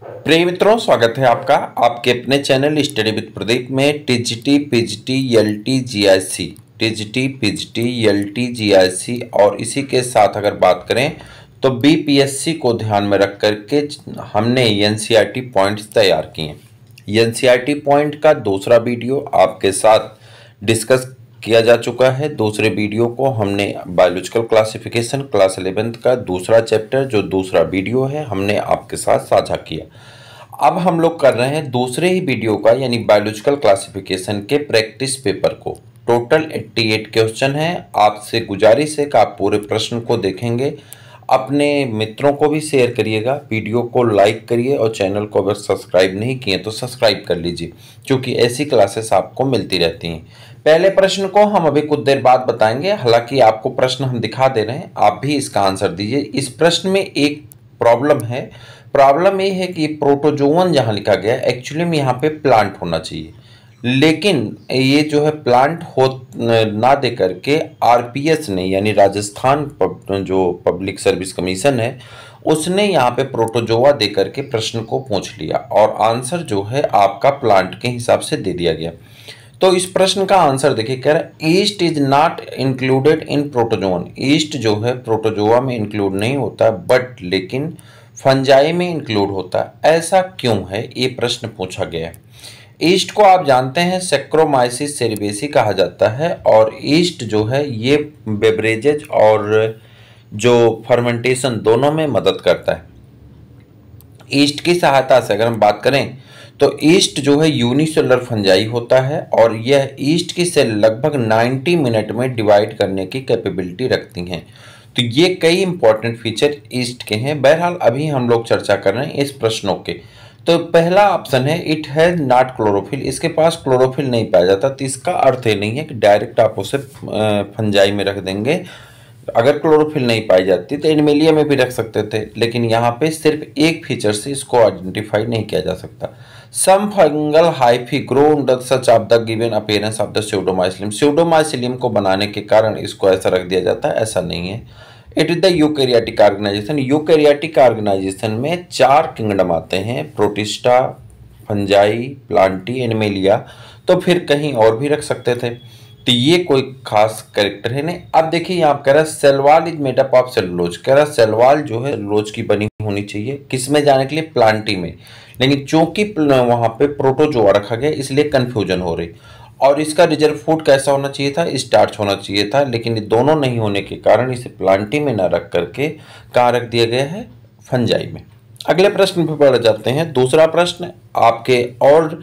प्रिय मित्रों, स्वागत है आपका आपके अपने चैनल स्टडी विद प्रदीप में। TGT, PGT, LT, GIC, TGT, PGT, LT, GIC और इसी के साथ अगर बात करें तो बीपीएससी को ध्यान में रख करके हमने एनसीईआरटी पॉइंट्स तैयार किए। एनसीईआरटी पॉइंट का दूसरा वीडियो आपके साथ डिस्कस किया जा चुका है। दूसरे वीडियो को हमने बायोलॉजिकल क्लासिफिकेशन क्लास 11th का दूसरा चैप्टर जो दूसरा वीडियो है हमने आपके साथ साझा किया। अब हम लोग कर रहे हैं दूसरे ही वीडियो का यानी बायोलॉजिकल क्लासिफिकेशन के प्रैक्टिस पेपर को। टोटल 88 क्वेश्चन हैं। आपसे गुजारिश है कि आप पूरे प्रश्न को देखेंगे, अपने मित्रों को भी शेयर करिएगा, वीडियो को लाइक करिए और चैनल को अगर सब्सक्राइब नहीं किए तो सब्सक्राइब कर लीजिए, क्योंकि ऐसी क्लासेस आपको मिलती रहती हैं। पहले प्रश्न को हम अभी कुछ देर बाद बताएंगे, हालांकि आपको प्रश्न हम दिखा दे रहे हैं, आप भी इसका आंसर दीजिए। इस प्रश्न में एक प्रॉब्लम है। प्रॉब्लम ये है कि प्रोटोजोवन जहाँ लिखा गया एक्चुअली में यहाँ पे प्लांट होना चाहिए, लेकिन ये जो है प्लांट हो ना दे करके आरपीएस ने यानी राजस्थान जो पब्लिक सर्विस कमीशन है उसने यहाँ पे प्रोटोजोआ दे करके प्रश्न को पूछ लिया और आंसर जो है आपका प्लांट के हिसाब से दे दिया गया। तो इस प्रश्न का आंसर देखिए, कह रहा है yeast is not included in protozoan. East जो है प्रोटोजोआ में इंक्लूड नहीं होता, बट लेकिन फंजाई में इंक्लूड होता है। ऐसा क्यों है, ये प्रश्न पूछा गया है। ईस्ट को आप जानते हैं सेक्रोमाइसिस सेरेबेसी कहा जाता है और ईस्ट जो है ये बेवरेजेज और जो फर्मेंटेशन दोनों में मदद करता है। ईस्ट की सहायता से अगर हम बात करें तो ईस्ट जो है यूनिसेलुलर फंजाई होता है और यह ईस्ट की सेल लगभग 90 मिनट में डिवाइड करने की कैपेबिलिटी रखती हैं। तो ये कई इंपॉर्टेंट फीचर ईस्ट के हैं। बहरहाल अभी हम लोग चर्चा कर रहे हैं इस प्रश्नों के। तो पहला ऑप्शन है इट हैज नॉट क्लोरोफिल, इसके पास क्लोरोफिल नहीं पाया जाता। तो इसका अर्थ ये नहीं है कि डायरेक्ट आप उसे फंजाई में रख देंगे। अगर क्लोरोफिल नहीं पाई जाती तो एनिमेलिया में भी रख सकते थे, लेकिन यहाँ पे सिर्फ एक फीचर से इसको आइडेंटिफाई नहीं किया जा सकता। Some fungal hyphae grow under such of the given appearance of the pseudomycelium. Pseudomycelium को बनाने के कारण इसको ऐसा रख दिया जाता है, ऐसा नहीं है। It is the eukaryotic organisation. Eukaryotic organisation में 4 किंगडम आते हैं, प्रोटिस्टा, फंजाई, प्लांटी, एनिमेलिया। तो फिर कहीं और भी रख सकते थे, तो ये कोई खास कैरेक्टर है नहीं। अब देखिए यहाँ कह रहा है cell wall is made up of cellulose. कह रहा है सेल वॉल जो है सेलुलोज की बनी होनी चाहिए, किस में जाने के लिए, प्लांटी में। लेकिन चूंकि वहां पे प्रोटोजोआ रखा गया इसलिए कंफ्यूजन हो रही। और इसका रिजर्व फूड कैसा होना चाहिए था, स्टार्च होना चाहिए था, लेकिन ये दोनों नहीं होने के कारण इसे प्लांटी में ना रख करके कहाँ रख दिया गया है, फंजाई में। अगले प्रश्न पर बढ़ जाते हैं। दूसरा प्रश्न आपके और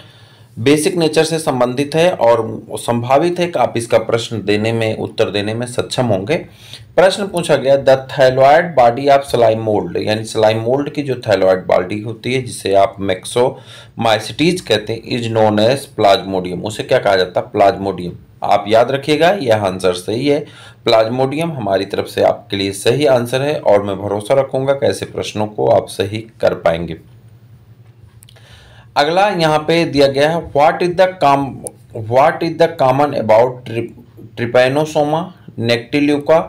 बेसिक नेचर से संबंधित है और संभावित है कि आप इसका प्रश्न देने में उत्तर देने में सक्षम होंगे। प्रश्न पूछा गया the thalloid body of slime mould, यानी स्लाइम मोल्ड की जो थैलॉइड बॉडी होती है जिसे आप मैक्सोमाइसिटीज कहते हैं, इज नोन एज प्लाज्मोडियम। उसे क्या कहा जाता है, प्लाज्मोडियम। आप याद रखिएगा यह आंसर सही है। प्लाज्मोडियम हमारी तरफ से आपके लिए सही आंसर है और मैं भरोसा रखूंगा कि ऐसे प्रश्नों को आप सही कर पाएंगे। अगला यहाँ पे दिया गया है what is the common about Trypanosoma, Noctiluca,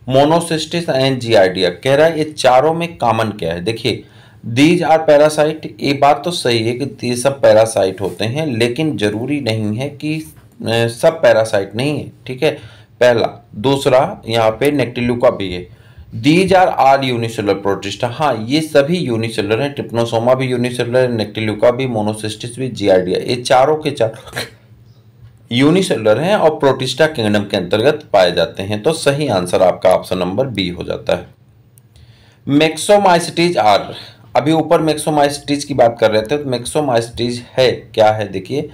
Monocystis and Giardia. कह रहा है ये चारों में कॉमन क्या है। देखिए दीज आर पैरासाइट, ये बात तो सही है कि ये सब पैरासाइट होते हैं, लेकिन जरूरी नहीं है कि सब पैरासाइट नहीं है, ठीक है, पहला। दूसरा यहाँ पे नेक्टिल्यूका भी है। These are all unicellular protista, हाँ ये सभी यूनिसेलुलर हैं। ट्रिप्नोसोमा भी यूनिसेलुलर, नेक्टिल्यूका भी, मोनोसिस्टिस भी, जियार्डिया, ये चारों के चारों यूनिसेलुलर हैं और प्रोटिस्टा किंगडम के अंतर्गत पाए जाते हैं। तो सही आंसर आपका ऑप्शन नंबर बी हो जाता है। मैक्सोमाइसिटीज आर, अभी ऊपर मैक्सोमाइसिटीज की बात कर रहे थे, तो मैक्सोमाइसिटीज है क्या है, देखिए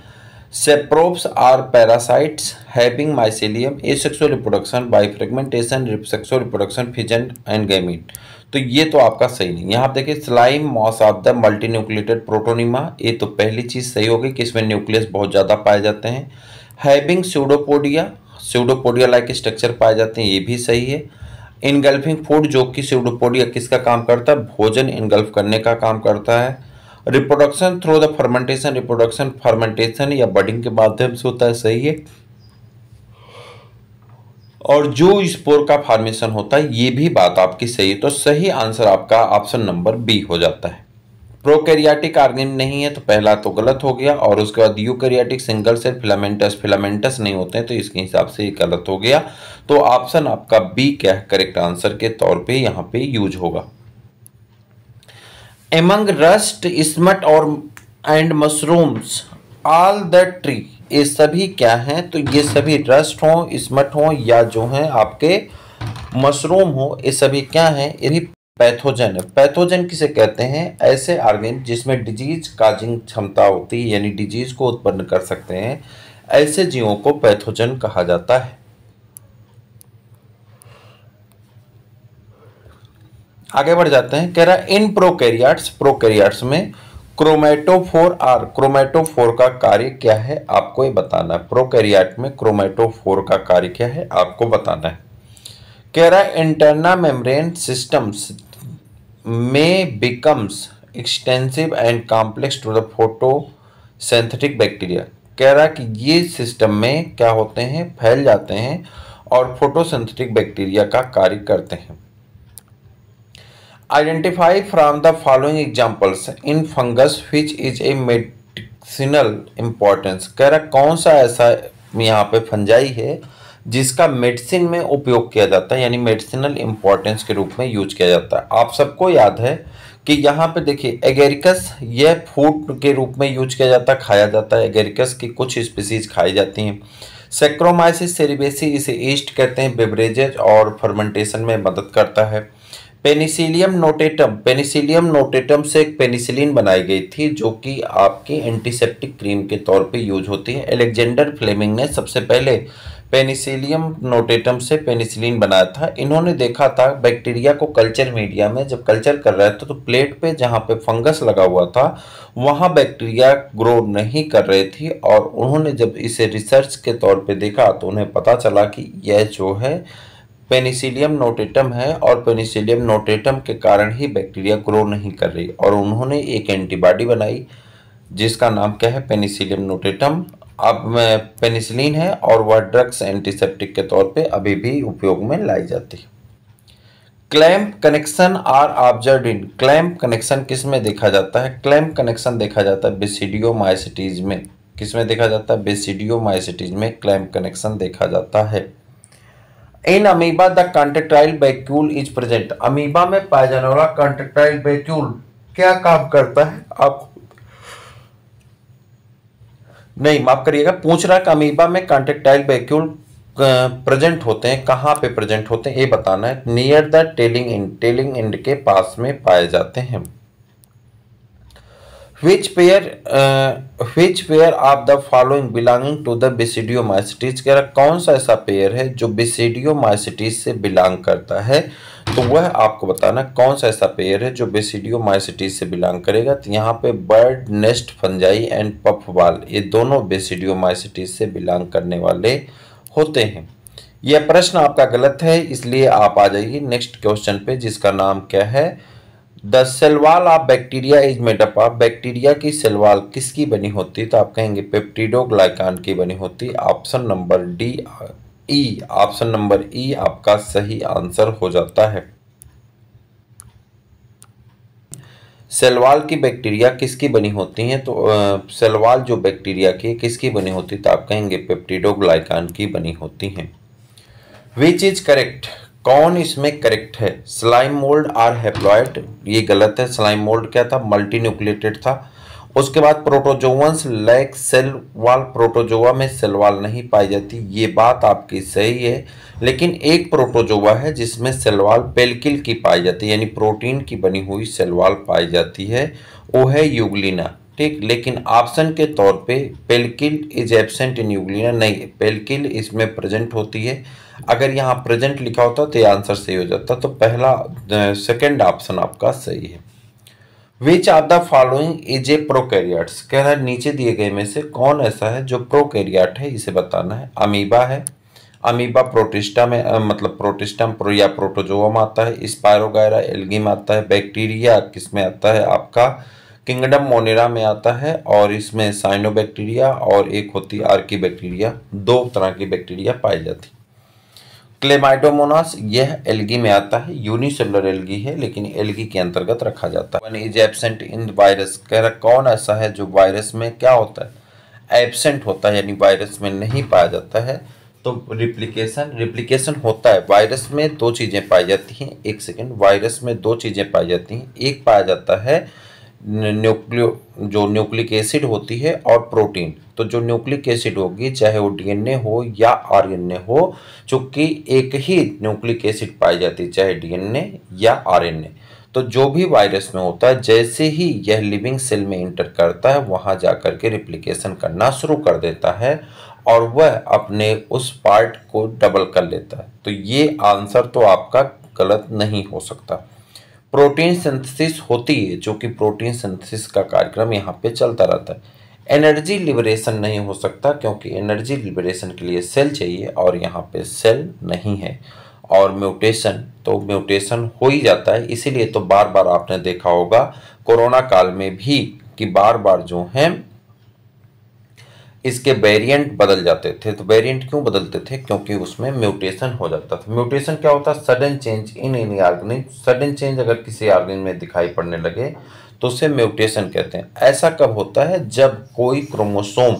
saprops are parasites having mycelium, asexual reproduction by fragmentation, sexual reproduction, fission and gamete. तो ये तो आपका सही नहीं। यहाँ देखिए slime moss of the multinucleated protonema, ये तो पहली चीज सही होगी कि इसमें न्यूक्लियस बहुत ज्यादा पाए जाते हैं। Having pseudopodia, pseudopodia like structure पाए जाते हैं, ये भी सही है। इनगल्फिंग फूड, जो कि स्यूडोपोडिया किसका काम करता है, भोजन इनगल्फ करने का काम करता है। Reproduction through the fermentation, reproduction fermentation या बडिंग के माध्यम से होता है, सही है। और जो स्पोर का फॉर्मेशन होता है, ये भी बात आपकी सही है। तो सही आंसर आपका ऑप्शन नंबर बी हो जाता है। प्रोकैरियोटिक ऑर्गेनिज्म नहीं है तो पहला तो गलत हो गया, और उसके बाद eukaryotic single cell filamentous, filamentous नहीं होते हैं तो इसके हिसाब से ये गलत हो गया। तो ऑप्शन आपका बी क्या है करेक्ट आंसर के तौर पे यहाँ पे यूज होगा। एमंग रस्ट, स्मट और and mushrooms all the tree, ये सभी क्या हैं? तो ये सभी रस्ट हो, स्मट हो या जो है आपके मशरूम हो, ये सभी क्या हैं? ये भी पैथोजन है। पैथोजन किसे कहते हैं? ऐसे ऑर्गेनिज्म जिसमें डिजीज काजिंग क्षमता होती है, यानी डिजीज को उत्पन्न कर सकते हैं, ऐसे जीवों को पैथोजन कहा जाता है। आगे बढ़ जाते हैं। कह रहा है इन प्रोकैरियोट्स, प्रोकैरियोट्स में क्रोमेटोफोर आर, क्रोमेटोफोर का कार्य क्या है आपको ये बताना है। प्रोकैरियोट में क्रोमेटोफोर का कार्य क्या है आपको बताना है। कह रहा है इंटरना मेम्ब्रेन सिस्टम्स में becomes extensive and complex to the photosynthetic bacteria. कह रहा है कि ये सिस्टम में क्या होते हैं? फैल जाते हैं और फोटोसिंथेटिक बैक्टीरिया का कार्य करते हैं। Identify from the following examples in fungus which is a medicinal importance. कह रहा कौन सा ऐसा यहाँ पे फंजाई है जिसका मेडिसिन में उपयोग किया जाता है, यानी मेडिसिनल इंपॉर्टेंस के रूप में यूज किया जाता है। आप सबको याद है कि यहाँ पे देखिए एगेरिकस, यह फूड के रूप में यूज किया जाता है, खाया जाता है। एगेरिकस की कुछ स्पीसीज खाई जाती हैं। सैक्रोमाइसिस सेरेबेसी, इसे ईस्ट कहते हैं, बेवरेजेज और फर्मेंटेशन में मदद करता है। पेनिसिलियम नोटेटम, पेनिसिलियम नोटेटम से एक पेनिसिलिन बनाई गई थी जो कि आपकी एंटीसेप्टिक क्रीम के तौर पे यूज होती है। अलेक्जेंडर फ्लेमिंग ने सबसे पहले पेनिसिलियम नोटेटम से पेनिसिलिन बनाया था। इन्होंने देखा था बैक्टीरिया को कल्चर मीडिया में जब कल्चर कर रहे थे तो प्लेट पे जहाँ पे फंगस लगा हुआ था वहाँ बैक्टीरिया ग्रो नहीं कर रही थी, और उन्होंने जब इसे रिसर्च के तौर पे देखा तो उन्हें पता चला कि यह जो है पेनिसिलियम नोटेटम है, और पेनिसिलियम नोटेटम के कारण ही बैक्टीरिया ग्रो नहीं कर रही, और उन्होंने एक एंटीबॉडी बनाई जिसका नाम क्या है? Penicillium notatum. अब पेनिसिलिन है और वह ड्रग्स एंटीसेप्टिक के तौर पे अभी भी उपयोग में लाई जाती है। Clamp connection are observed in, clamp connection किस में देखा जाता है? क्लैंप कनेक्शन देखा जाता है बेसिडियोमाइसिटीज में। किस में देखा जाता है? बेसिडियोमाइसिटीज में क्लैंप कनेक्शन देखा जाता है। In amoeba the contractile vacuole is present, amoeba में पाया जाने वाला कॉन्ट्रैक्टाइल वैक्यूल क्या काम करता है? आप नहीं, माफ करिएगा, पूछ रहा कि अमीबा में कॉन्ट्रैक्टाइल वैक्यूल प्रेजेंट होते हैं, कहाँ पे प्रेजेंट होते हैं ये बताना है। Near the telling and, telling and के पास में पाए जाते हैं। which pair of the following belonging to the Basidiomycetes, कह रहा कौन सा ऐसा पेयर है जो Basidiomycetes से बिलोंग करता है? तो वह आपको बताना कौन सा ऐसा पेयर है जो Basidiomycetes से बिलोंग करेगा। तो यहाँ पे बर्ड नेस्ट फंजाई एंड पफबाल, ये दोनों Basidiomycetes से बिलोंग करने वाले होते हैं। यह प्रश्न आपका गलत है, इसलिए आप आ जाइए नेक्स्ट क्वेश्चन पे जिसका नाम क्या है? The cell wall of bacteria is made up of, bacteria की सेल वॉल किसकी बनी होती है? तो आप कहेंगे पेप्टिडोग्लाइकान की बनी होती है। Option number D E, option number ई आपका सही आंसर हो जाता है। सेल वॉल की बैक्टीरिया किसकी बनी होती हैं? तो सेल वॉल जो बैक्टीरिया की किसकी बनी होती है? तो आप कहेंगे पेप्टिडोग्लाइकान की बनी होती हैं। विच इज करेक्ट, कौन इसमें करेक्ट है? स्लाइम मोल्ड आर हैप्लॉइड, ये गलत है। स्लाइम मोल्ड क्या था? मल्टी न्यूक्लिएटेड था। उसके बाद protozoans lack cell wall, protozoa में सेल वॉल नहीं पाई जाती, ये बात आपकी सही है। लेकिन एक प्रोटोजोआ है जिसमें सेल वॉल पेल्किल की पाई जाती है, यानी प्रोटीन की बनी हुई सेल वॉल पाई जाती है, वो है यूग्लिना। ठीक, लेकिन ऑप्शन के तौर पे पेल्किल इज एब्सेंट इन यूग्लिना, नहीं, पेल्किल इसमें प्रेजेंट होती है। अगर यहाँ प्रेजेंट लिखा होता तो ये आंसर सही हो जाता, तो पहला सेकंड ऑप्शन आपका सही है। Which of the following is a prokaryotes, कह रहा है नीचे दिए गए में से कौन ऐसा है जो प्रोकैरियोट है, इसे बताना है। अमीबा है, अमीबा प्रोटिस्टा में मतलब प्रोटिस्टम या प्रोटोजोआ में आता है। स्पायरोगायरा एल्गी में आता है। बैक्टीरिया किस में आता है? आपका किंगडम मोनेरा में आता है, और इसमें साइनोबैक्टीरिया और एक होती आर्की बैक्टीरिया, दो तरह की बैक्टीरिया पाई जाती। क्लेमाइडोमोनास यह एल्गी में आता है, यूनिसेलुलर एल्गी है लेकिन एल्गी के अंतर्गत रखा जाता है। One is absent in virus, कह रहा कौन ऐसा है जो वायरस में क्या होता है, एब्सेंट होता है यानी वायरस में नहीं पाया जाता है। तो रिप्लिकेशन होता है। वायरस में दो चीजें पाई जाती हैं, एक सेकेंड, वायरस में दो चीजें पाई जाती हैं, एक पाया जाता है जो न्यूक्लिक एसिड होती है और प्रोटीन। तो जो न्यूक्लिक एसिड होगी चाहे वो डीएनए हो या आरएनए हो, चूंकि एक ही न्यूक्लिक एसिड पाई जाती है चाहे डीएनए या आरएनए। तो जो भी वायरस में होता है जैसे ही यह लिविंग सेल में इंटर करता है वहां जाकर के रिप्लिकेशन करना शुरू कर देता है और वह अपने उस पार्ट को डबल कर लेता है। तो ये आंसर तो आपका गलत नहीं हो सकता। प्रोटीन सिंथेसिस होती है, जो कि प्रोटीन सिंथेसिस का कार्यक्रम यहाँ पे चलता रहता है। एनर्जी लिबरेशन नहीं हो सकता क्योंकि एनर्जी लिबरेशन के लिए सेल चाहिए और यहाँ पे सेल नहीं है। और म्यूटेशन, तो म्यूटेशन हो ही जाता है, इसीलिए तो बार बार आपने देखा होगा कोरोना काल में भी कि बार बार जो है इसके वेरिएंट बदल जाते थे। तो वेरिएंट क्यों बदलते थे, क्योंकि उसमें म्यूटेशन हो जाता था। म्यूटेशन क्या होता है, sudden change in any organism. Sudden change अगर किसी ऑर्गेनिज्म में दिखाई पड़ने लगे तो उसे म्यूटेशन कहते हैं। ऐसा कब होता है, जब कोई क्रोमोसोम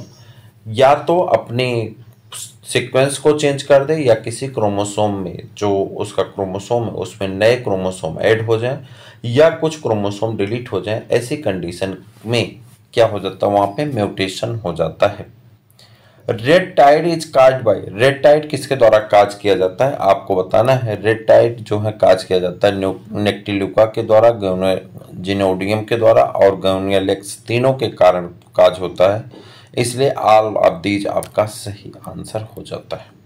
या तो अपनी सीक्वेंस को चेंज कर दे या किसी क्रोमोसोम में जो उसका क्रोमोसोम है उसमें नए क्रोमोसोम ऐड हो जाएं या कुछ क्रोमोसोम डिलीट हो जाएं। ऐसी कंडीशन में क्या हो जाता है, वहां पे म्यूटेशन हो जाता है। Red tide is caused by, red tide किसके द्वारा काज किया जाता है आपको बताना है। रेड टाइड जो है काज किया जाता है नेक्टिल्यूका के द्वारा, जिनोडियम के द्वारा और गैनियलेक्स, तीनों के कारण काज होता है। इसलिए ऑल ऑफ दीज आपका सही आंसर हो जाता है।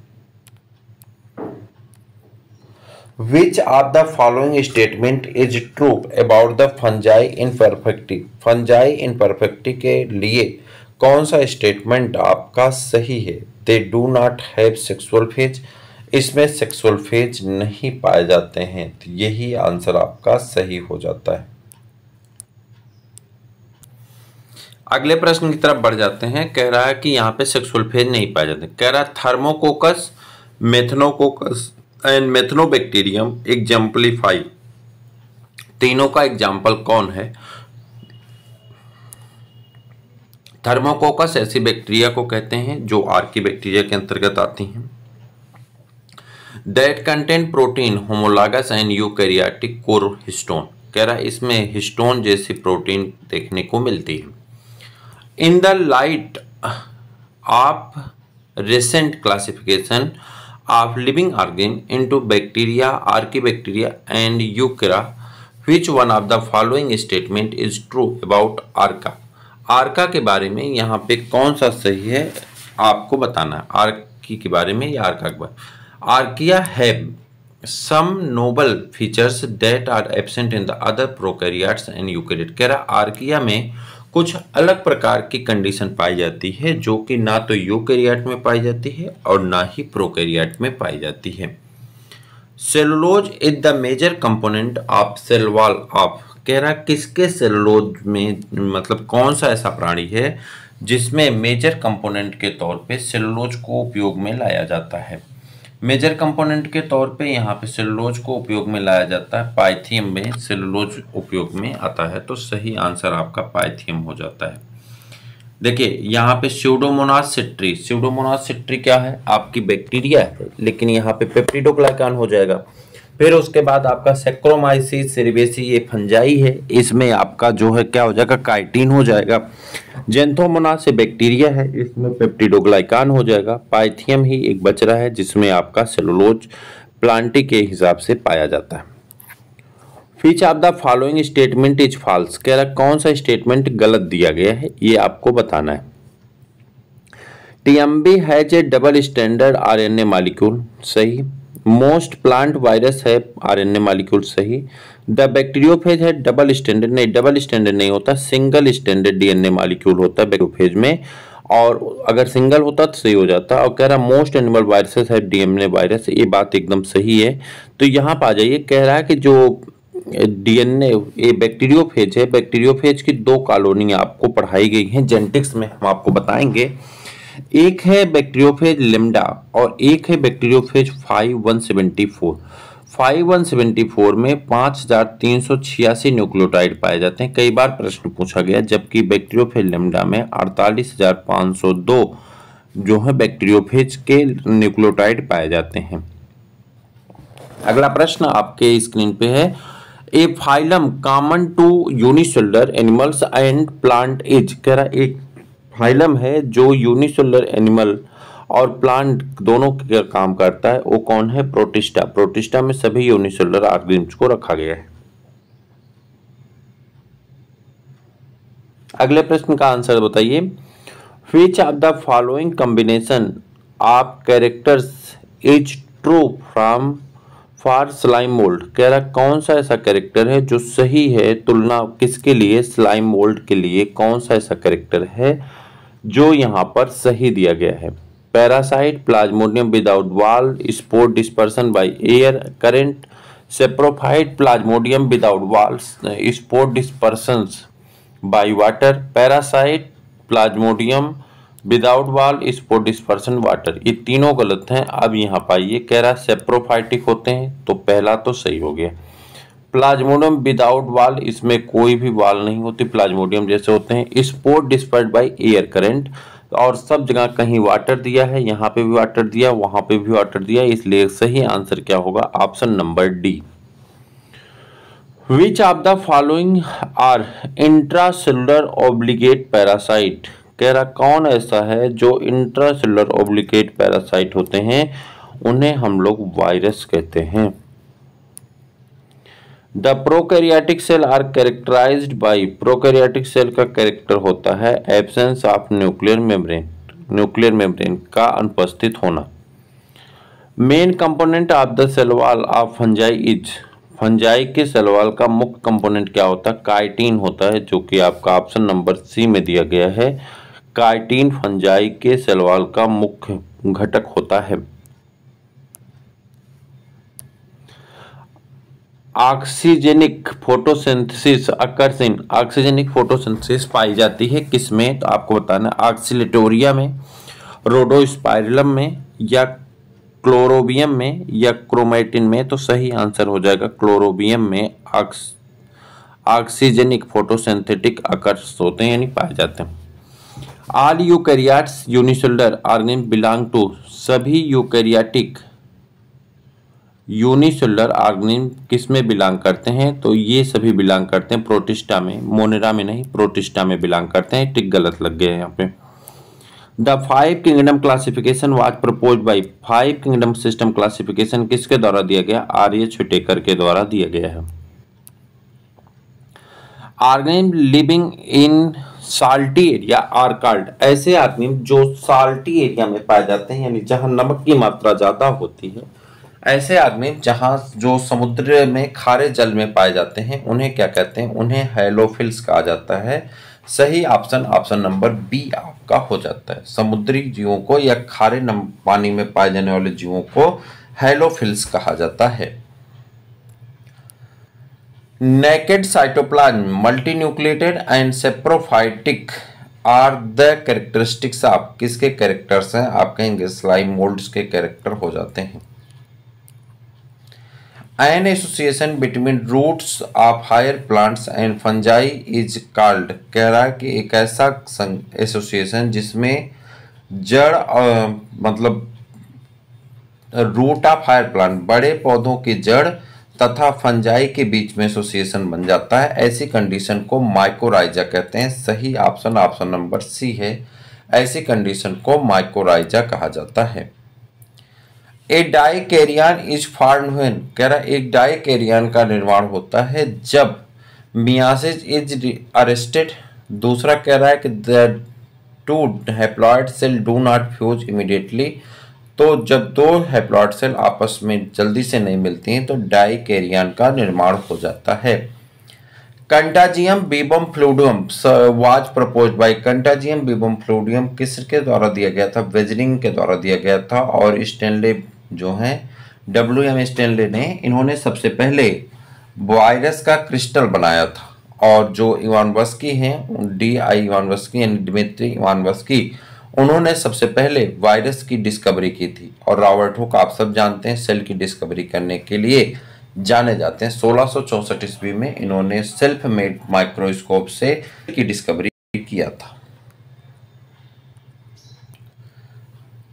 Which of the following statement is true about the fungi imperfecti? Fungi imperfecti के लिए कौन सा स्टेटमेंट आपका सही है? They do not have sexual phase, इसमें सेक्सुअल फेज नहीं पाए जाते हैं। तो यही आंसर आपका सही हो जाता है। अगले प्रश्न की तरफ बढ़ जाते हैं। कह रहा है कि यहाँ पे सेक्सुअल फेज नहीं पाए जाते। कह रहा है थर्मोकोकस, मेथनोकोकस एंड मेथनोबैक्टीरियम एग्जाम्पलीफाई, तीनों का एग्जाम्पल कौन है? थर्मोकोकस ऐसी बैक्टीरिया को कहते हैं जो आर्की बैक्टीरिया के अंतर्गत आती हैं। That contain protein homologous and eukaryotic core histone, कह रहा है इसमें हिस्टोन जैसी प्रोटीन देखने को मिलती है। In the light of recent classification of living organ into bacteria, archaebacteria and eukarya, which one of the following statement is true about arca? आर्का के बारे में यहाँ पे कौन सा सही है आपको बताना है। आर्की के बारे में या आर्का के बारे में। Archaea have some noble features that are absent in the other prokaryotes and eukaryote, कह रहा आर्किया में कुछ अलग प्रकार की कंडीशन पाई जाती है जो कि ना तो यूकैरियोट में पाई जाती है और ना ही प्रोकैरियोट में पाई जाती है। Cellulose is the major component of cell wall of, कह रहा किसके सेलुलोज में, मतलब कौन सा ऐसा प्राणी है जिसमें मेजर कंपोनेंट के तौर पे सेलुलोज को उपयोग में लाया जाता है। मेजर कंपोनेंट के तौर पे यहाँ पे सेलुलोज को उपयोग में लाया जाता है। पाइथियम में सेलुलोज उपयोग में आता है, तो सही आंसर आपका पाइथियम हो जाता है। देखिए यहाँ पे स्यूडोमोनास सिट्री, स्यूडोमोनास सिट्री क्या है, आपकी बैक्टीरिया है लेकिन यहाँ पे पेप्टिडोग्लाइकान हो जाएगा। फिर उसके बाद आपका सैक्रोमाइसिस सेरेबेसी, ये फंजाई है, इसमें आपका जो है क्या हो जाएगा, काइटिन हो जाएगा। जेंथोमोनास से बैक्टीरिया है, इसमें पेप्टिडोग्लाइकान हो जाएगा। पाइथियम ही एक बच रहा है जिसमें आपका सेलुलोज प्लांटी के हिसाब से पाया जाता है। Which of the following statement is false, कह रहा कौन सा स्टेटमेंट गलत दिया गया है ये आपको बताना है। TMV has a double standard RNA molecule, सही। मोस्ट प्लांट वायरस है आरएनए मॉलिक्यूल, सही। द बैक्टीरियोफेज है डबल स्टैंडर्ड, नहीं डबल स्टैंडर्ड नहीं होता, सिंगल स्टैंडर्ड डीएनए मॉलिक्यूल होता है बैक्टीरियोफेज में, और अगर सिंगल होता तो सही हो जाता। और कह रहा मोस्ट एनिमल वायरसेस है डीएनए वायरस, ये बात एकदम सही है। तो यहाँ पर आ जाइए, कह रहा है कि जो डीएनए ये बैक्टीरियोफेज है, बैक्टीरियोफेज की दो कॉलोनी आपको पढ़ाई गई हैं जेनेटिक्स में, हम आपको बताएंगे एक है बैक्टीरियोफेज लिम्डा और एक है बैक्टीरियोफेज 5174। 5174 में 5386 न्यूक्लियोटाइड पाए जाते हैं, कई बार प्रश्न पूछा गया, जबकि बैक्टीरियोफेज लिम्डा में 48502 जो है बैक्टीरियोफेज के न्यूक्लियोटाइड पाए जाते हैं। अगला प्रश्न आपके स्क्रीन पे है, a phylum common to unicellular animals and plant is. कह रहा एक फाइलम है जो यूनिसेलुलर एनिमल और प्लांट दोनों का काम करता है, वो कौन है? प्रोटिस्टा। प्रोटिस्टा में सभी यूनिसेलुलर ऑर्गेनिम्स को रखा गया है। अगले प्रश्न का आंसर बताइए, which of the following combination of characters is true from for slime mould. कह रहा कौन सा ऐसा कैरेक्टर है जो सही है, तुलना किसके लिए? स्लाइम मोल्ड के लिए कौन सा ऐसा कैरेक्टर है जो यहाँ पर सही दिया गया है? Parasite, Plasmodium without wall, spore dispersion by air current, saprophyte, Plasmodium without wall, spore dispersion by water, parasite, Plasmodium without wall, spore dispersion water. ये तीनों गलत हैं। अब यहाँ पाइए, कह रहा सेप्रोफाइटिक होते हैं, तो पहला तो सही हो गया। प्लाज्मोडियम विदाउट वॉल, इसमें कोई भी वॉल नहीं होती, प्लाज्मोडियम जैसे होते हैं। Spore dispersed by air current, और सब जगह कहीं वाटर दिया है, यहाँ पे भी वाटर दिया, वहां पे भी वाटर दिया, इसलिए सही आंसर क्या होगा? Option number D. Which of the following are intracellular obligate parasite. कह रहा कौन ऐसा है जो इंट्रासेलुलर ऑब्लिगेट पैरासाइट होते हैं, उन्हें हम लोग वायरस कहते हैं। The prokaryotic cell are characterised by, prokaryotic cell का कैरेक्टर होता है absence of nuclear membrane, nuclear membrane का अनुपस्थित होना। Main component of the cell wall of fungi is, fungi के सेल वॉल का मुख्य कंपोनेंट क्या होता है? काइटिन होता है, जो कि आपका ऑप्शन नंबर सी में दिया गया है। काइटिन फंजाई के सेल वॉल का मुख्य घटक होता है। Oxygenic photosynthesis occurs in, oxygenic photosynthesis पाई जाती है किसमें? तो आपको बताना, ऑक्सीलेटोरिया में, रोडोस्पाइरलम में, या क्लोरोबियम में, या क्रोमेटिन में। तो सही आंसर हो जाएगा क्लोरोबियम में ऑक्सीजेनिक फोटोसिंथेटिक अकर्स होते हैं, यानी पाए जाते हैं। All eukaryotes unicellular organism belong to, सभी यूकैरियोटिक यूनिसेलुलर ऑर्गेनिज्म किस में बिलोंग करते हैं? तो ये सभी बिलोंग करते हैं प्रोटिस्टा में, मोनेरा में नहीं, प्रोटिस्टा में बिलोंग करते हैं। टिक गलत लग गया है यहाँ पे। The 5 kingdom classification was proposed bye, 5 kingdom system classification किसके द्वारा दिया गया? आर.एच. व्हिटेकर के द्वारा दिया गया है। Organism living in salty area are called, ऐसे ऑर्गेनिज्म जो साल्टी एरिया में पाए जाते हैं, यानी जहां नमक की मात्रा ज्यादा होती है, ऐसे ऑर्गेनिज्म जहां जो समुद्र में खारे जल में पाए जाते हैं, उन्हें क्या कहते हैं? उन्हें हैलोफिल्स कहा जाता है। सही ऑप्शन नंबर बी आपका हो जाता है। समुद्री जीवों को या खारे पानी में पाए जाने वाले जीवों को हैलोफिल्स कहा जाता है। Naked cytoplasm, multinucleated and saprophytic are the characteristics of, किसके कैरेक्टर्स हैं? आप कहेंगे स्लाइम मोल्ड्स के कैरेक्टर हो जाते हैं। An association between roots of higher plants and fungi is called, कह रहा है कि एक ऐसा एसोसिएशन जिसमें जड़ मतलब रूट ऑफ हायर प्लांट, बड़े पौधों की जड़ तथा फंजाई के बीच में एसोसिएशन बन जाता है, ऐसी कंडीशन को माइकोराइजा कहते हैं। सही ऑप्शन नंबर सी है, ऐसी कंडीशन को माइकोराइजा कहा जाता है। ए डाइकैरियन इज फॉर्म्ड व्हेन, कह रहा है एक डाइकैरियन का निर्माण होता है जब मियासिस इज अरेस्टेड। दूसरा कह रहा है कि the two haploid cell do not fuse immediately, तो जब दो हैप्लॉइड सेल आपस में जल्दी से नहीं मिलती हैं तो डाइकैरियन का निर्माण हो जाता है। Contagium vivum fluidum was proposed by, contagium vivum fluidum किसके द्वारा दिया गया था? वेजरिंग के द्वारा दिया गया था। और स्टेनले जो हैं, W.M. स्टेनले ने, इन्होंने सबसे पहले वायरस का क्रिस्टल बनाया था। और जो इवानोव्स्की हैं, D.I. इवानोव्स्की यानी दिमित्री इवानोव्स्की, उन्होंने सबसे पहले वायरस की डिस्कवरी की थी। और रॉबर्ट हुक आप सब जानते हैं सेल की डिस्कवरी करने के लिए जाने जाते हैं। 1664 ईस्वी में इन्होंने सेल्फ मेड माइक्रोस्कोप से की डिस्कवरी किया था।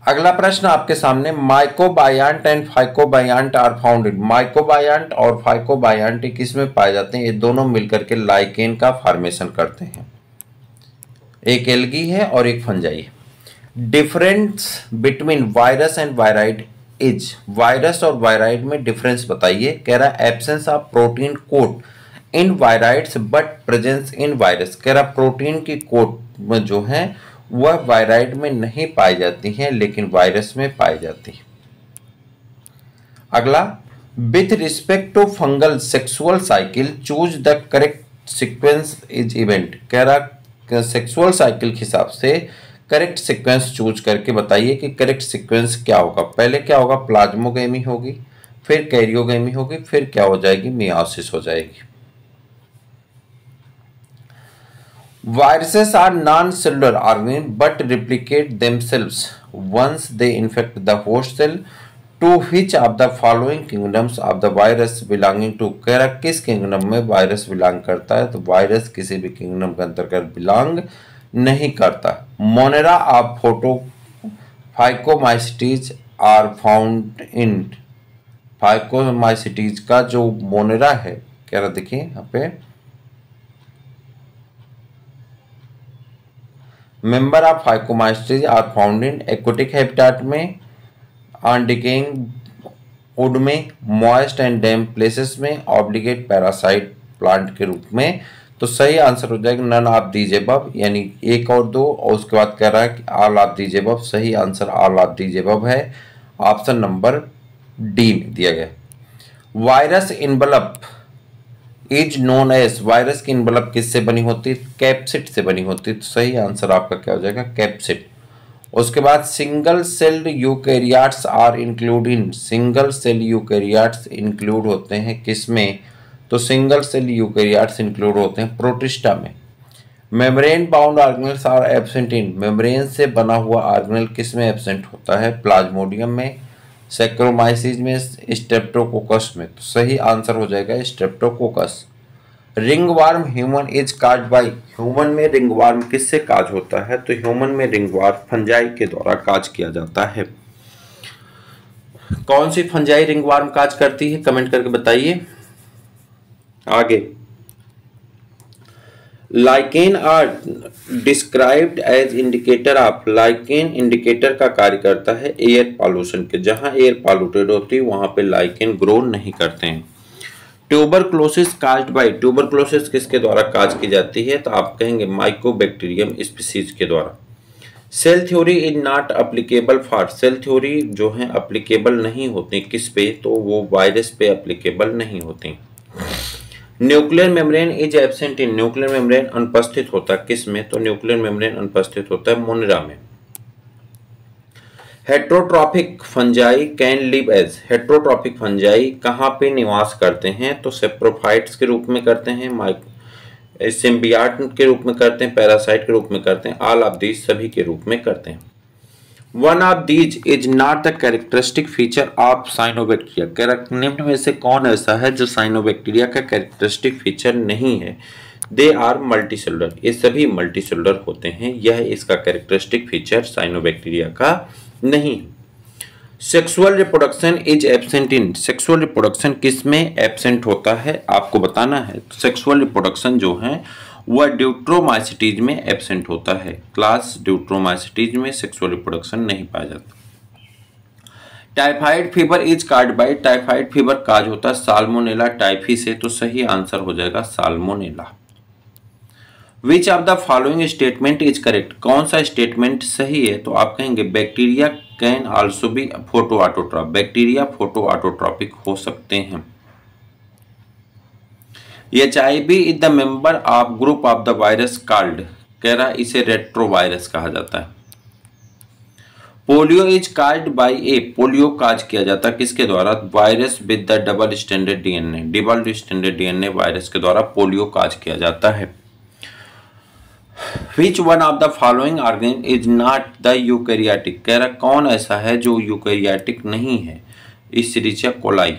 अगला प्रश्न आपके सामने, mycobiont and phycobiont are found. Mycobiont और फाइकोबायंट किसमें पाए जाते हैं? ये दोनों मिलकर के लाइकेन का फॉर्मेशन करते हैं। एक एल्गी है और एक फंजाई है। Difference between virus and viroid is. Virus और वायराइड में डिफरेंस बताइए। कह रहा है absence of protein coat in viroids but presence in virus. कह रहा प्रोटीन की कोट में जो है वह वायराइड में नहीं पाई जाती हैं लेकिन वायरस में पाई जाती है। अगला, with respect to fungal sexual cycle choose the correct sequence is event. कह रहा सेक्सुअल साइकिल के हिसाब से करेक्ट सीक्वेंस चूज करके बताइए कि करेक्ट सीक्वेंस क्या होगा। पहले क्या होगा? प्लाज्मोगेमी होगी, फिर कैरियोगेमी होगी, फिर क्या हो जाएगी? मियोसिस हो जाएगी। Viruses are non-cellular organ but replicate themselves once they infect the host cell. To which of the following kingdoms of the virus belonging to? कह रहा किस किंगडम में वायरस बिलोंग करता है? तो वायरस किसी भी किंगडम के अंतर्गत बिलोंग नहीं करता। Monera of photo phycomycetes are found in. Phycomycetes का जो मोनेरा है, कह रहा देखिए यहाँ पे, member of phycomycetes are found in aquatic habitat में, ऑन डिकेइंग वुड में, मॉइस्ट एंड डैम्प प्लेसेस में, ऑब्लिगेट पैरासाइट प्लांट के रूप में। तो सही आंसर हो जाएगा नन ऑफ दीज अबव, यानी एक और दो, और उसके बाद कह रहा है कि ऑल ऑफ दीज अबव। सही आंसर ऑल ऑफ दीज अबव है, ऑप्शन नंबर डी में दिया गया। Virus envelope is known as. Virus की इनवलप किससे बनी होती है? कैप्सिड से बनी होती है। तो सही आंसर आपका क्या हो जाएगा? कैप्सिड। उसके बाद single celled eukaryotes are include in. Single cell eukaryotes include होते हैं किसमें? तो सिंगल सेल यूकैरियोट्स इंक्लूड होते हैं प्रोटिस्टा में। Membrane bound organelles are absent in. Membrane से बना हुआ ऑर्गेनेल किसमें एब्सेंट होता है? प्लाज्मोडियम में, सैक्रोमाइसिस में, स्ट्रेप्टोकोकस में। तो सही आंसर हो जाएगा streptococcus. Ringworm human is cause by. Human में रिंगवार्म किससे काज होता है? तो ह्यूमन में रिंगवार्म फंजाई के द्वारा काज किया जाता है। कौन सी फंजाई रिंगवार्म काज करती है? कमेंट करके बताइए। आगे, lichen are described as indicator of. Lichen indicator का कार्य करता है एयर पॉल्यूशन के। जहां एयर पॉल्यूटेड होती है वहां पे लाइकेन ग्रो नहीं करते हैं। Tuberculosis caused by. ट्यूबरक्लोसिस किसके द्वारा काज की जाती है? तो आप कहेंगे माइकोबैक्टीरियम स्पीसीज के द्वारा। Cell theory is not applicable for. Cell theory जो है अप्लीकेबल नहीं होती किस पे? तो वो वायरस पे अप्लीकेबल नहीं होती। Nuclear membrane is absent in. Nuclear membrane अनुपस्थित होता है किस में? तो न्यूक्लियर मेम्ब्रेन अनुपस्थित होता है मोनेरा में। Heterotrophic fungi can live as. Heterotrophic fungi कहाँ पे निवास करते हैं? तो सेप्रोफाइट्स के रूप में करते हैं, सिम्बियाट के रूप में करते हैं, पैरासाइट के रूप में करते हैं, ऑल ऑफ दीज सभी के रूप में करते हैं। One of these is not the characteristic feature of cyanobacteria. निम्न में से कौन ऐसा है जो साइनोबैक्टीरिया का कैरेक्टरिस्टिक फीचर नहीं है? They are multicellular. ये सभी मल्टीसेलुलर होते हैं, यह इसका कैरेक्टरिस्टिक फीचर साइनोबैक्टीरिया का नहीं। Sexual reproduction is absent in. Sexual reproduction किस में एब्सेंट होता है आपको बताना है। सेक्सुअल रिप्रोडक्शन जो है वह ड्यूट्रोमाइसिटीज में एब्सेंट होता है। क्लास ड्यूट्रोमाइसिटीज में सेक्सुअल रिप्रोडक्शन नहीं पाया जाता। Typhoid fever is caused by. Typhoid fever cause होता है साल्मोनेला टाइफी से। तो सही आंसर हो जाएगा salmonella. Which of the following statement is correct. कौन सा स्टेटमेंट सही है? तो आप कहेंगे bacteria can also be photo autotroph. Bacteria photo autotrophic हो सकते हैं। HIV is the member of group of the virus called. कह रहा इसे रेट्रोवायरस कहा जाता है। Polio is called by a. Polio cause किया जाता है किसके द्वारा? Virus with the double standard DNA। Double standard DNA virus के द्वारा पोलियो काज किया जाता है। Which one of the following organism is not the eukaryotic, कह रहा कौन ऐसा है जो यूकैरियोटिक नहीं है। Escherichia coli.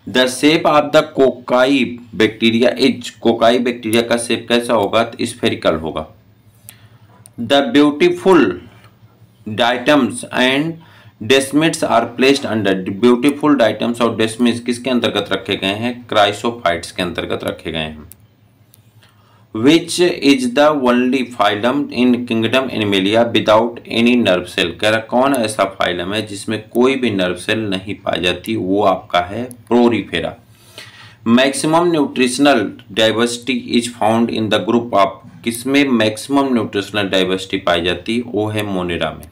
The shape of the cocci bacteria is, cocci bacteria का शेप कैसा होगा, तो स्फेरिकल होगा। The beautiful diatoms and desmids are placed under, beautiful diatoms और डेस्मिड्स किसके अंतर्गत रखे गए हैं, क्राइसोफाइट्स के अंतर्गत रखे गए हैं। Which is the only phylum in kingdom animalia without any nerve cell, कह रहा कौन ऐसा फाइलम है जिसमें कोई भी नर्व सेल नहीं पाई जाती, वो आपका है Porifera. Maximum nutritional diversity is found in the group of, किसमें मैक्सिमम न्यूट्रिशनल डाइवर्सिटी पाई जाती, वो है मोनेरा में।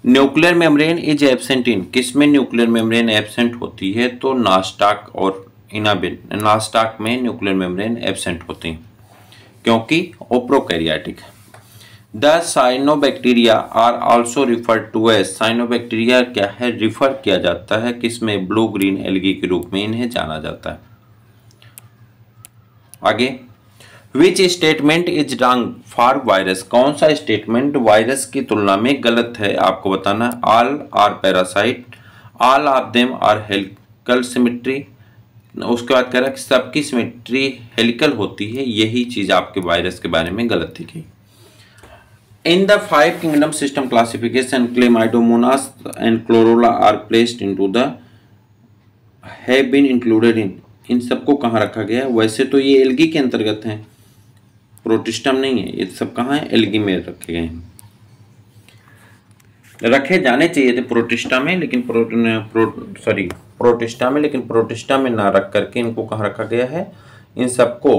Nuclear membrane is absent in, किसमें न्यूक्लियर मेम्ब्रेन एब्सेंट होती है, तो नास्टाक और इनाबिन, नास्टाक में न्यूक्लियर मेम्ब्रेन एब्सेंट होती हैं क्योंकि वो prokaryotic. The cyanobacteria are also referred to as, cyanobacteria क्या है, रिफर किया जाता है किसमें, ब्लू ग्रीन एल्गी के रूप में इन्हें जाना जाता है। आगे, which statement is wrong for virus, कौन सा स्टेटमेंट वायरस की तुलना में गलत है, आपको बताना। All are parasite, all of them are helical symmetry, उसके बाद कह रहा है कि सबकी सिमेट्री हेलिकल होती है, यही चीज आपके वायरस के बारे में गलत थी गई। In the 5 kingdom system classification Chlamydomonas and Chlorella are placed into the, have been included in सबको कहाँ रखा गया है, वैसे तो ये एल्गी के अंतर्गत हैं, प्रोटिस्टम नहीं है, ये सब कहाँ है, एल्गी में रखे गए हैं, रखे जाने चाहिए थे प्रोटिस्टा में, लेकिन प्रोटिस्टा में, लेकिन प्रोटिस्टा में ना रख करके इनको कहाँ रखा गया है, इन सबको।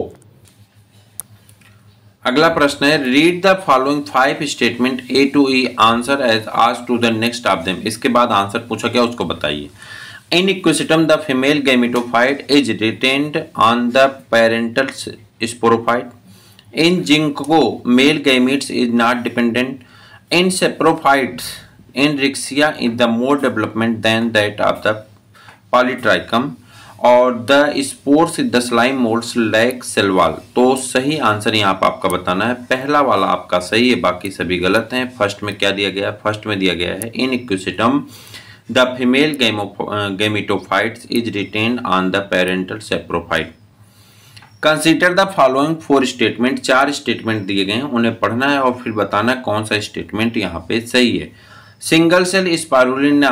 अगला प्रश्न है, read the following 5 statement A to E, answer as as to the next of them, इसके बाद आंसर पूछा गया उसको बताइए। In Equisetum the female gametophyte is retained on the parental sporophyte, in Ginkgo male gametes is not dependent, in saprophytes in Rixia is the more development than that of the polytrichum, और the spores in the slime molds lack cell wall। तो सही answer यहाँ पर आपका बताना है, पहला वाला आपका सही है, बाकी सभी गलत हैं। फर्स्ट में क्या दिया गया है, फर्स्ट में दिया गया है in Equisetum the female gametophytes is retained on the parental saprophyte. Consider the following 4 statement, 4 statement दिए गए हैं, उन्हें पढ़ना है और फिर बताना कौन सा स्टेटमेंट यहाँ पे सही है। Single cell spirulina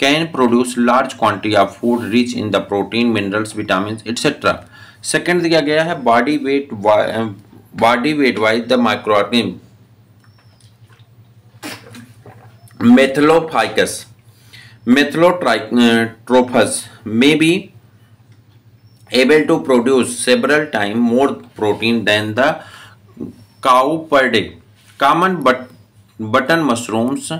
can produce large quantity of food rich in the protein, minerals, vitamin etcetera. Second दिया गया है body weight wise the micro organism Methylophilus methylotrophus may be able to produce several times more protein than the cow per day. Common button mushrooms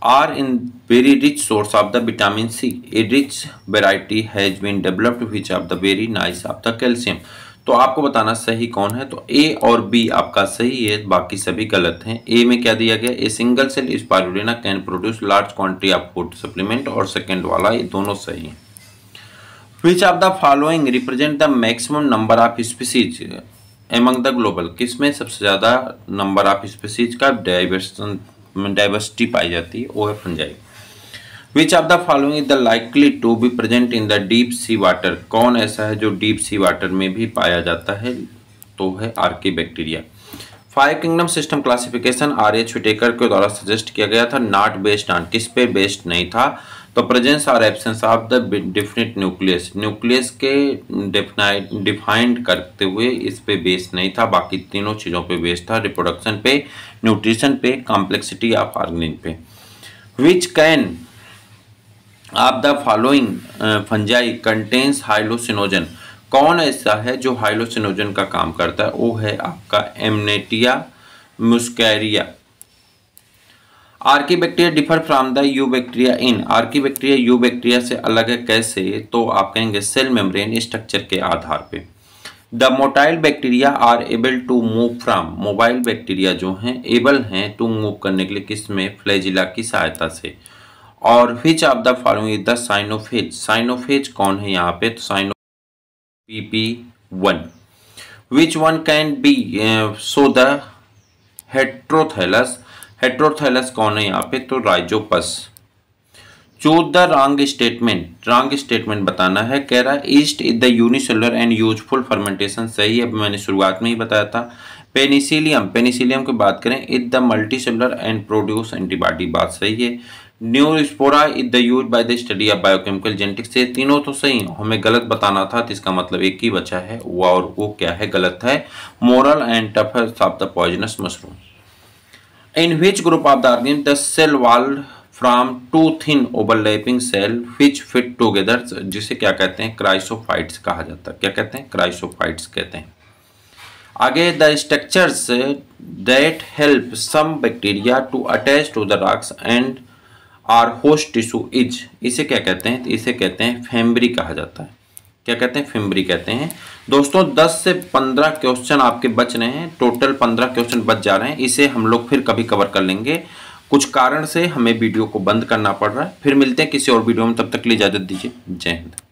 are in very rich source of the vitamin C. A rich variety has been developed which of the very nice of the calcium. तो आपको बताना सही कौन है, तो ए और B आपका सही है, बाकी सभी गलत हैं। ए में क्या दिया गया, a single cell spirulina can produce large quantity of food supplement, और सेकेंड वाला ये दोनों सही हैं। Which of the following represent the maximum number of species among the global, किसमें सबसे ज़्यादा नंबर ऑफ स्पीसीज का डाइवर्सिटी पाई जाती है, वो है fungi. Which of the following is the likely to be present in the deep sea water, कौन ऐसा है जो डीप सी वाटर में भी पाया जाता है, तो है archaebacteria. 5 kingdom system classification R H. Whittaker के द्वारा सजेस्ट किया गया था, नॉट बेस्ड ऑन, किस पे बेस्ड नहीं था, तो प्रेजेंस और absence of the definite nucleus, nucleus के डिफाइंड करते हुए इस पे बेस नहीं था, बाकी तीनों चीज़ों पे बेस था, रिप्रोडक्शन पे, न्यूट्रिशन पे, कॉम्प्लेक्सिटी ऑफ ऑर्गेनिज्म पे। Which can of the following fungi contains hallucinogen, कौन ऐसा है जो हाइलोसिनोजन का काम करता है, वो है आपका Amanita muscaria. Archaebacteria differ from the eubacteria in, archaebacteria eubacteria से अलग है कैसे, तो आप कहेंगे सेल मेम्ब्रेन स्ट्रक्चर के आधार पे। The motile bacteria are able to move from, mobile bacteria जो हैं एबल हैं टू मूव करने के लिए किसमें, फ्लैजिला की सहायता से। और which of the following is the cyanophage, cyanophage कौन है यहाँ पे, तो cyano PP1. Which one can be so the heterothallus, heterothallus कौन है यहाँ पे, तो Rhizopus. Choose the wrong statement, wrong statement बताना है। कह रहा है yeast is the unicellular and useful fermentation, सही है, मैंने शुरुआत में ही बताया था। पेनिसिलियम, पेनिसिलियम की बात करें is the multicellular and produce antibody, बात सही है। Neurospora is the use by the study of biochemical genetics, ये तीनों तो सही है, हमें गलत बताना था तो इसका मतलब एक ही बचा है वो, और वो क्या है, गलत है। मोरल एंड टफेस्ट of the poisonous mushroom. In which group of the organism the cell wall from two thin overlapping cell which fit together, जिसे क्या कहते हैं, क्राइसोफाइट्स कहा जाता है। क्या कहते हैं, क्राइसोफाइट्स कहते हैं। आगे the structures that help some bacteria to attach to the rocks and or host tissue is, इसे क्या कहते हैं, इसे कहते हैं फेम्ब्री कहा जाता है। क्या कहते हैं, फेम्ब्री कहते हैं। दोस्तों 10 से 15 क्वेश्चन आपके बच रहे हैं, टोटल 15 क्वेश्चन बच जा रहे हैं, इसे हम लोग फिर कभी कवर कर लेंगे। कुछ कारण से हमें वीडियो को बंद करना पड़ रहा है, फिर मिलते हैं किसी और वीडियो में, तब तक के लिए इजाजत दीजिए। जय हिंद।